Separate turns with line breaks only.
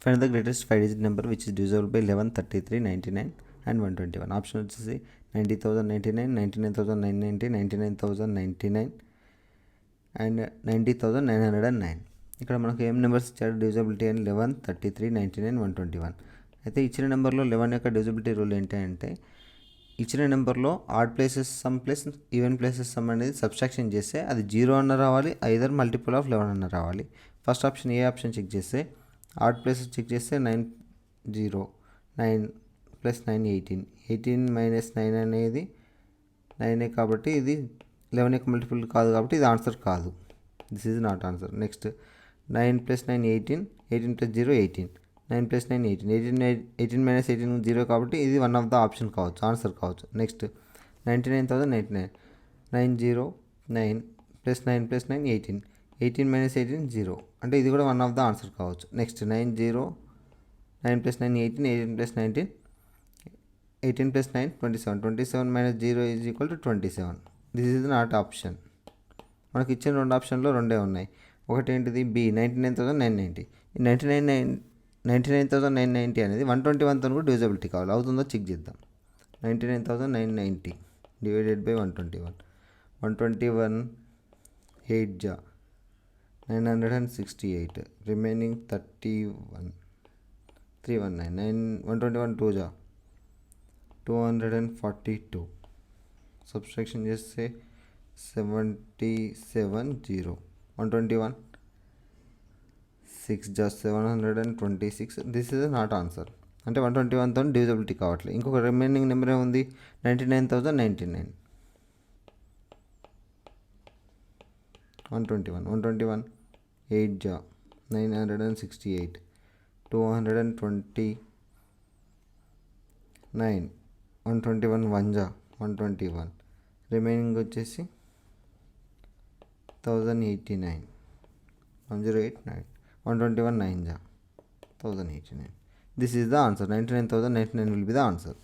Find the greatest 5-digit number which is divisible by 11, 33, 99 and 121. Option వచ్చేసి 90,099, 99,990, 99,099 and 90,909. ఇక్కడ మనకు ఏం నెంబర్స్ ఇచ్చాడు డివిజిబిలిటీ అని 11, 33, 99, 121. అయితే ఇచ్చిన నెంబర్లో 11 యొక్క డివిజిబిలిటీ రూల్ ఏంటి అంటే ఇచ్చిన నెంబర్లో odd places sum plus even places some అనేది సబ్స్ట్రాక్షన్ చేస్తే అది 0 అన్న రావాలి, ఐదర్ మల్టిపుల్ ఆఫ్ 11 అన్న రావాలి. First option A option check చేస్తే ఆడ్ ప్లేసెస్ చెక్ చేస్తే 9 0 9 ప్లస్ 9 18 18 మైనస్ 9 అనేది 9 కాబట్టి ఇది 11 యొక్క మల్టిపుల్ కాదు కాబట్టి ఇది ఆన్సర్ కాదు. This is not answer. Next 9 plus 9 18 18 plus 0 18 9 plus 9 18 18 minus 18 0 కాబట్టి ఇది వన్ ఆఫ్ ద ఆప్షన్ కావచ్చు, ఆన్సర్ కావచ్చు. నెక్స్ట్ 99,099 90 9 ప్లస్ 9 ప్లస్ 9 18 18 మైనస్ 18 0 అంటే ఇది కూడా వన్ ఆఫ్ ద ఆన్సర్ కావచ్చు. Next 90 9 plus 9 18 18 plus 19 18 plus 9 27 27 minus 0 is equal to 27. This is not option. మనకి ఇచ్చిన రెండు ఆప్షన్లో రెండే ఉన్నాయి. ఒకటి ఏంటిది బి 99,990. 99,990 అనేది 121తో కూడా డివిజిబిలిటీ కావాలి, అవుతుందో చెక్ చేద్దాం. 99,990 డివైడెడ్ బై 121 121 8 జా 968 రిమైనింగ్ 31 319 121 2 జా 242 సబ్స్ట్రాక్షన్ చేస్తే 77 0 121 6 జా 726. This is not answer. అంటే 121తో డివిజిబిలిటీ కావట్లేదు. ఇంకొక రిమైనింగ్ నెంబర్ ఏముంది 99,099 121 8 జా 968 229 121 1 జా 121 రిమైనింగ్ వచ్చేసి 1089 1089 121 9 జా 1089. This is the answer. 99,099 will be the answer.